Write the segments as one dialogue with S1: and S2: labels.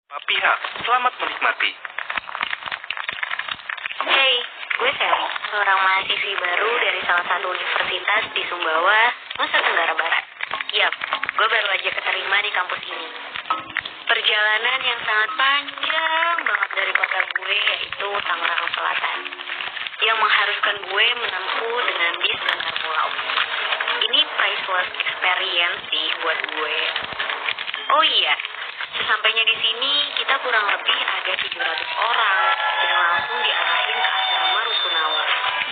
S1: Pihak, selamat menikmati.
S2: Hey, gue Sally, seorang mahasiswi baru dari salah satu universitas di Sumbawa, Nusa Tenggara Barat. Yap, gue baru aja keterima di kampus ini. Perjalanan yang sangat panjang banget dari kota gue, yaitu Tangerang Selatan, yang mengharuskan gue menempuh dengan bis antar pulau. Ini priceless experience sih buat gue. Oh iya, sesampainya di sini, kita kurang lebih ada 700 orang dan langsung diarahin ke asrama Rusunawa.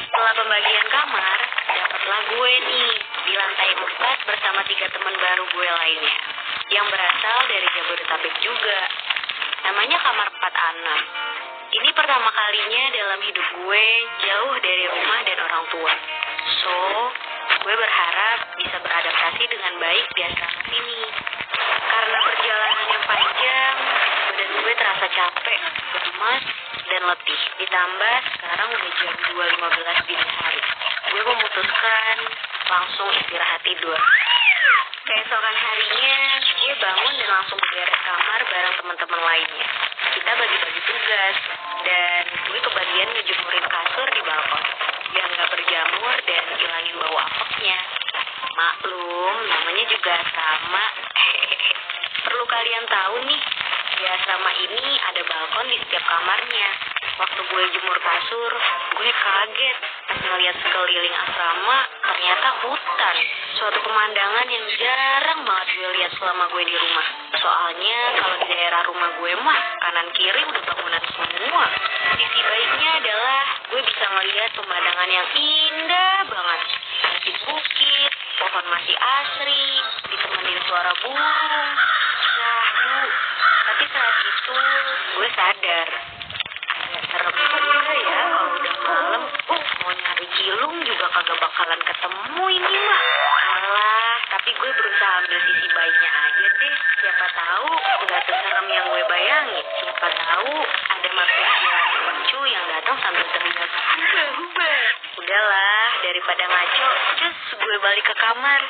S2: Setelah pembagian kamar, dapatlah gue nih di lantai 4 bersama 3 teman baru gue lainnya yang berasal dari Jabodetabek juga. Namanya kamar 4A6. Ini pertama kalinya dalam hidup gue jauh dari rumah dan orang tua. So, gue berharap bisa beradaptasi dengan baik di asrama sini. Karena perjalanan yang panjang, badan gue terasa capek, lemas, dan letih. Ditambah sekarang udah jam 2.15 dini hari. Gue memutuskan langsung istirahat tidur. Keesokan harinya, gue bangun dan langsung beres kamar bareng teman-teman lainnya. Kita bagi-bagi tugas, dan gue kebagian ngejemurin kasur di balkon biar nggak berjamur dan hilangin bau apeknya. Maklum, namanya juga sama. Perlu kalian tahu nih, di asrama ini ada balkon di setiap kamarnya. Waktu gue jemur kasur, gue kaget pas ngeliat sekeliling asrama, ternyata hutan. Suatu pemandangan yang jarang banget gue lihat selama gue di rumah. Soalnya kalau di daerah rumah gue mah, kanan kiri udah bangunan semua. Sisi baiknya adalah gue bisa ngeliat pemandangan yang indah banget. Bukit, pohon masih asri, ditemenin suara burung. Tapi saat itu gue sadar, agak serem juga ya kalau udah malam. Mau nyari cilung juga kagak bakalan ketemu ini mah. Alah, tapi gue berusaha ambil sisi baiknya aja deh. Siapa tahu nggak seserem yang gue bayangin. Siapa tahu ada makhluk lucu yang datang sambil teriak hubah. Udahlah, daripada ngaco, terus gue balik ke kamar.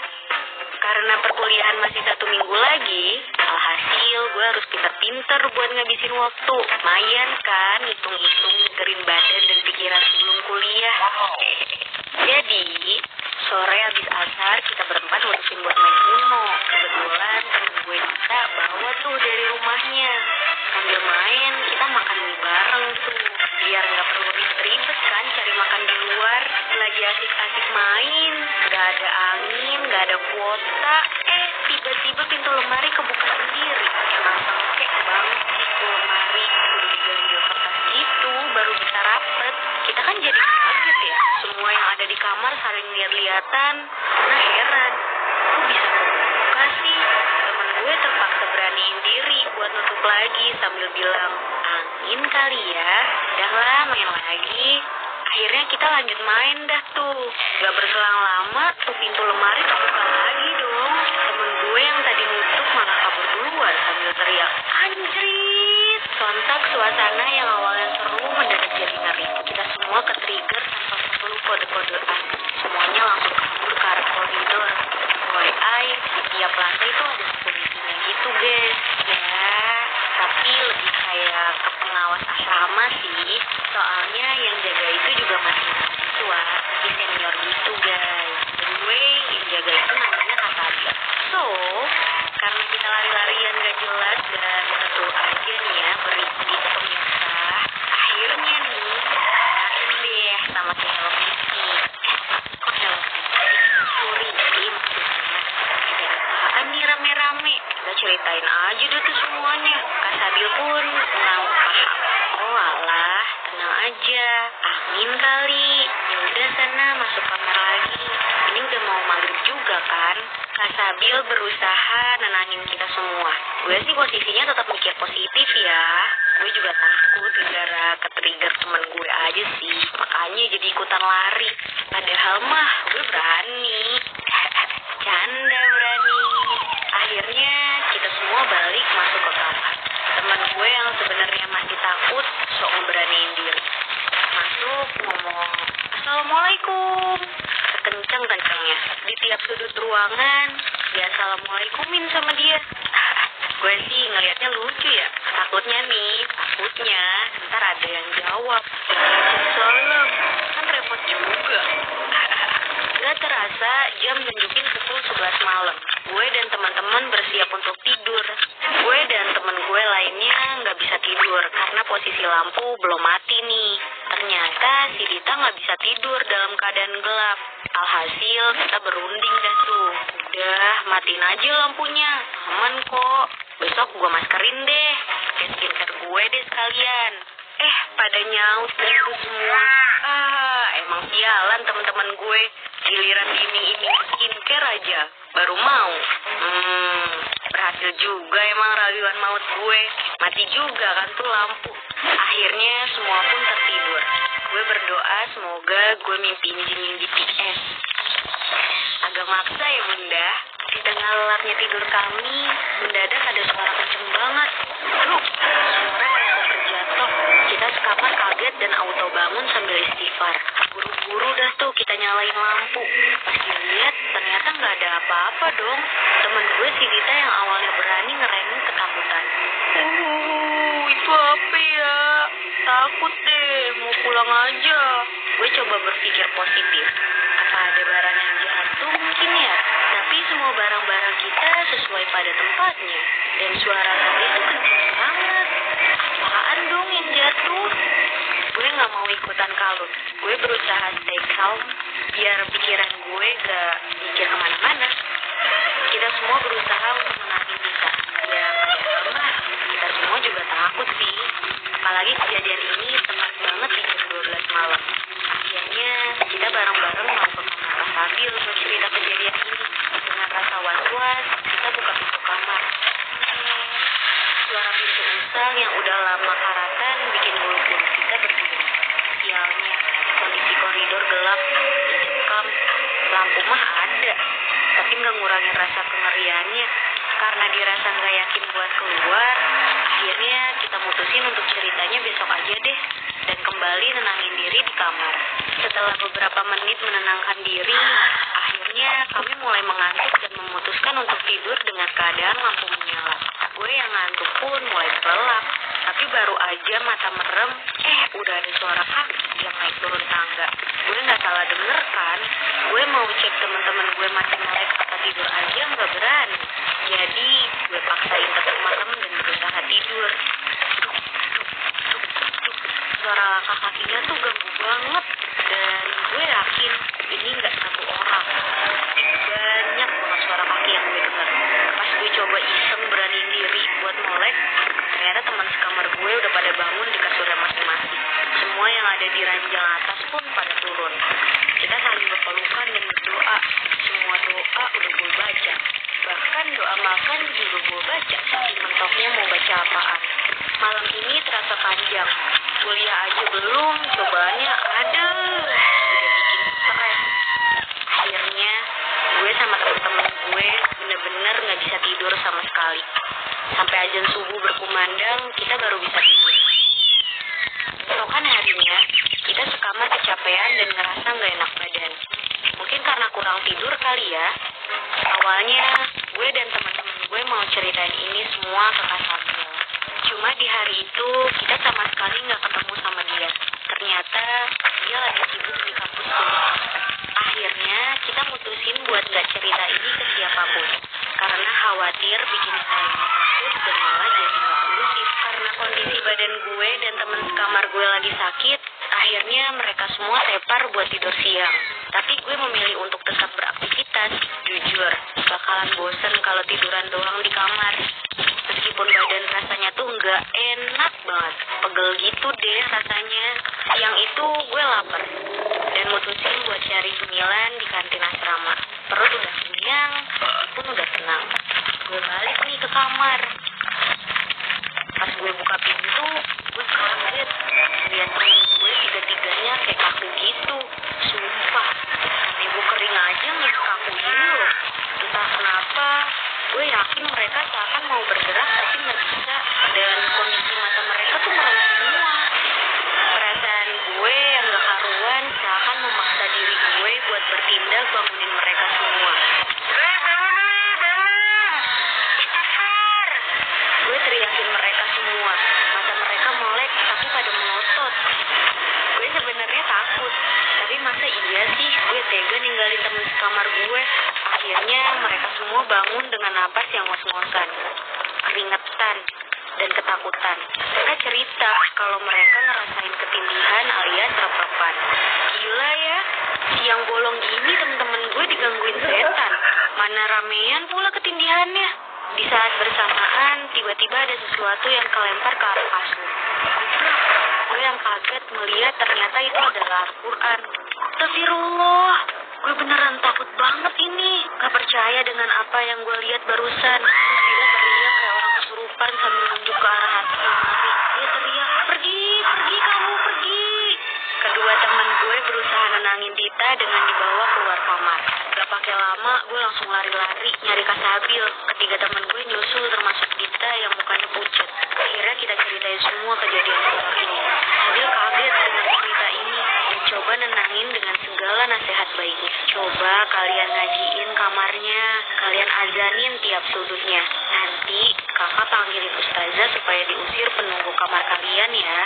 S2: Karena perkuliahan masih 1 minggu lagi, alhasil gue harus pinter-pinter buat ngabisin waktu. Lumayan kan, hitung-hitung nyegerin badan dan pikiran sebelum kuliah. Jadi, sore habis asar kita berempat mutusin buat main Uno. Kebetulan temen gue Dita bawa tuh dari rumahnya. Sambil main, kita makan mie bareng tuh. Biar gak perlu ribet-ribet kan cari makan di luar. Lagi asik-asik main, gak ada angin, gak ada kuota. Tiba-tiba pintu lemari kebuka sendiri. Emang sengkek banget sih tuh lemari. Udah diganjel kertas gitu, baru bisa rapet. Kita kan jadi kaget ya. Semua yang ada di kamar saling lihat-lihatan. Nah heran, kok bisa kebuka sih? Temen gue terpaksa beraniin diri buat nutup lagi sambil bilang, angin kali ya. Udahlah, main lagi. Akhirnya kita lanjut main dah tuh. Gak berselang lama, tuh pintu lemari kebuka lagi dong. Temen gue yang tadi nutup malah kabur duluan sambil teriak, anjrit. Sontak suasana yang awalnya seru mendadak jadi ngeri. Kita semua ke-trigger tanpa perlu kode-kodean. Semuanya langsung kabur ke arah koridor. FYI, di tiap lantai tuh ada security-nya gitu guys. Ya, tapi lebih kayak ke pengawas asrama sih. Soalnya yang jaga itu juga masih mahasiswa, masih senior gitu guys. Gue yang jaga itu namanya Kak Sadia. So, karena kita lari-larian gak jelas dan tentu aja nih ya berisi pemirsa, akhirnya nih kenalin deh sama si Hello Kitty. Kok Hello Kitty? Sorry maksudnya. Ada apaan nih rame-rame? Kita ceritain aja deh tuh semuanya. Kak Sabil pun nggak paham. Oh alah, tenang aja. Angin kali. Ya udah sana masuk kamar lagi. Ini udah mau maghrib juga kan? Kak Sabil berusaha nenangin kita semua. Gue sih posisinya tetap mikir positif ya. Gue juga takut gara ke-trigger temen gue aja sih. Makanya jadi ikutan lari. Padahal mah gue berani. Canda berani. Akhirnya kita semua balik masuk ke kamar. Teman gue yang sebenarnya masih takut sok ngeberaniin diri. Masuk ngomong, Assalamualaikum. Sekencang-kencangnya. Di tiap sudut ruangan, dia assalamualaikumin sama dia. Gue sih ngelihatnya lucu ya. takutnya ntar ada yang jawab. Salam, kan repot juga. Gak terasa jam nunjukin pukul 11 malam. Gue dan teman-teman bersiap untuk tidur. Gue dan temen gue lainnya nggak bisa tidur karena posisi lampu belum mati nih. Ternyata si Dita nggak bisa tidur dalam keadaan gelap. Alhasil kita berunding dah tuh. Udah, matiin aja lampunya. Aman kok. Besok gue maskerin deh. Pakai skincare gue deh sekalian. Pada nyaut gitu semua. Emang sialan temen-temen gue. Giliran iming-iming skincare aja baru mau. Berhasil juga emang rayuan maut gue. Mati juga kan tuh lampu. Akhirnya semua pun tertidur. Gue berdoa semoga gue mimpiin Jin BTS. Agak maksa ya bunda. Di tengah lelapnya tidur kami, mendadak ada suara kenceng banget. Suara kayak terjatuh. Kita sekamar kaget dan auto bangun sambil istighfar. Buru-buru dah tuh kita nyalain lampu. Pas dilihat ternyata nggak ada apa-apa dong. Temen gue si Dita yang awalnya berani ngerengin ketakutan. Itu apa ya? Takut deh, mau pulang aja. Gue coba berpikir positif. Apa ada barang yang jatuh mungkin ya? Tapi semua barang-barang kita sesuai pada tempatnya. Dan suara tadi itu kenceng banget. Apaan dong yang jatuh? Gue gak mau ikutan kalut. Gue berusaha stay calm biar pikiran gue gak mikir kemana-mana. Kita semua berusaha untuk menenangin Dita. Ya padahal kita semua juga takut sih. Apalagi kejadian ini tepat banget di jam 12 malam. Akhirnya kita bareng-bareng mau ke kamar Kak Fadil untuk cerita kejadian ini. Dengan rasa was-was, kita buka pintu kamar. Suara pintu usang yang udah lama karatan bikin bulu kuduk kita berdiri. Sialnya, kondisi koridor gelap, mencekam, lampu mah ada. Tapi nggak ngurangin rasa kengeriannya. Karena dirasa nggak yakin buat keluar, akhirnya kita mutusin untuk ceritanya besok aja deh. Dan kembali nenangin diri di kamar. Setelah beberapa menit menenangkan diri, akhirnya kami mulai mengantuk dan memutuskan untuk tidur dengan keadaan lampu menyala. Gue yang ngantuk pun mulai terlelap. Tapi baru aja mata merem, udah ada suara kaki yang naik turun tangga. Gue nggak salah denger kan? Gue mau cek teman-teman gue masih melek apa tidur aja nggak berani. Jadi gue paksain tetap malam dan berusaha tidur. Suara langkah kakinya tuh ganggu banget. Dan gue yakin ini nggak satu orang. Banyak banget suara kaki yang gue dengar. Pas gue coba iseng beraniin diri buat molek, ternyata teman sekamar gue udah pada bangun di kasurnya masing-masing. Semua yang ada di ranjang atas pun pada turun. Kita saling berpelukan dan berdoa. Semua doa udah gue baca. Bahkan doa makan juga gue baca. Saking mentoknya mau baca apaan. Malam ini terasa panjang. Kuliah aja belum, cobaannya ada. Udah bikin stres. Akhirnya gue sama temen-temen gue bener-bener gak bisa tidur sama sekali. Sampai azan subuh berkumandang, kita baru bisa tidur. Besokan harinya, kita sekamar kecapean dan ngerasa gak enak badan. Mungkin karena kurang tidur kali ya. Awalnya, gue dan teman-teman gue mau ceritain ini semua ke Kak Samuel. Cuma di hari itu, kita sama sekali gak ketemu sama dia. Ternyata, dia lagi sibuk di kampus kuliah. Akhirnya, kita mutusin buat gak cerita ini ke siapapun. Karena khawatir bikin saya takut dan malah jadi gak kondusif. Karena kondisi badan gue dan teman sekamar gue lagi sakit, akhirnya mereka semua tepar buat tidur siang. Tapi gue memilih untuk tetap beraktivitas. Jujur, bakalan bosen kalau tiduran doang di kamar. Meskipun badan rasanya tuh nggak enak banget. Pegel gitu deh rasanya. Siang itu gue lapar. Dan mutusin buat cari cemilan di kantin asrama. Perut udah kenyang, hati pun udah tenang. Gue balik nih ke kamar. Pas gue buka pintu, gue kaget. Lihat temen gue tiga-tiganya kayak kaku gitu. Sumpah, sampai gue kering aja nih kaku ini loh. Entah kenapa, gue yakin mereka seakan mau bergerak tapi nggak bisa. Dan kondisi mata mereka tuh merem semua. Perasaan gue yang gak karuan seakan memaksa diri gue buat bertindak bangunin mereka. kamar gue. Akhirnya mereka semua bangun dengan napas yang ngos-ngosan, keringetan, dan ketakutan. Mereka cerita kalau mereka ngerasain ketindihan alias reprepan. Gila ya, siang bolong gini temen-temen gue digangguin setan. Mana ramean pula ketindihannya. Di saat bersamaan, tiba-tiba ada sesuatu yang kelempar ke arah kasur. Gue yang kaget melihat ternyata itu adalah Al-Quran. Astagfirullah, gue beneran takut banget ini. Gak percaya dengan apa yang gue lihat barusan. Dia teriak kayak orang kesurupan sambil menunjuk ke arah atas lemari. Dia teriak, pergi, pergi kamu, pergi. Kedua teman gue berusaha nenangin Dita dengan dibawa keluar kamar. Gak pakai lama, gue langsung lari-lari nyari Kak Sabil. Ketiga teman gue nyusul termasuk Dita yang mukanya pucat. Akhirnya kita ceritain semua kejadian horor ini. Sabil kaget dengan cerita ini dan coba nenangin dengan segala nasihat baiknya. Coba kalian ngajiin kamarnya, kalian azanin tiap sudutnya. Nanti kakak panggilin ustazah supaya diusir penunggu kamar kalian ya.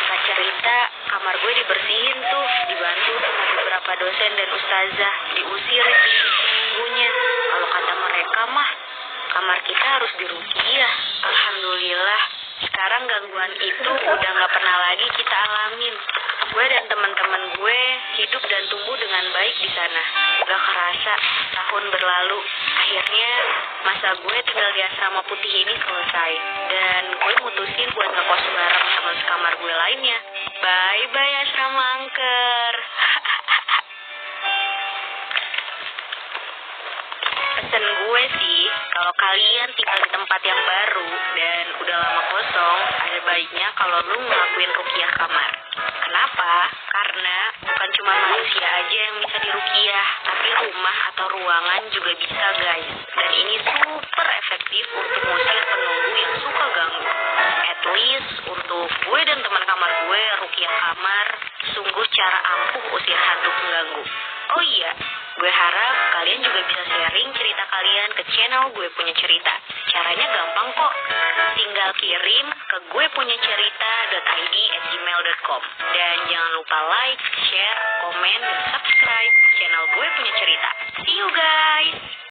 S2: Singkat cerita, kamar gue dibersihin tuh, dibantu sama beberapa dosen dan ustazah. Diusir di penunggunya. Kalau kata mereka mah, kamar kita harus diruqyah. Alhamdulillah, sekarang gangguan itu udah gak pernah lagi kita alamin. Gue dan teman-teman gue hidup dan tumbuh dengan baik di sana. Gak kerasa tahun berlalu. Akhirnya masa gue tinggal di asrama putih ini selesai. Dan gue mutusin buat ngekos bareng teman sekamar gue lainnya. Bye-bye asrama angker. Pesan gue sih, kalau kalian tinggal di tempat yang baru dan udah lama kosong, ada baiknya kalau lu ngelakuin ruqyah kamar. Kenapa? Karena bukan cuma manusia aja yang bisa diruqyah, tapi rumah atau ruangan juga bisa guys. Dan ini super efektif untuk mengusir penunggu yang suka ganggu. At least untuk gue dan teman kamar gue, ruqyah kamar sungguh cara ampuh usir hantu pengganggu. Oh iya, gue harap kalian juga bisa sharing cerita kalian ke channel Gue Punya Cerita. Caranya gampang kok. Tinggal kirim ke guepunyacerita.id@gmail.com. Dan jangan lupa like, share, komen, dan subscribe channel Gue Punya Cerita. See you guys!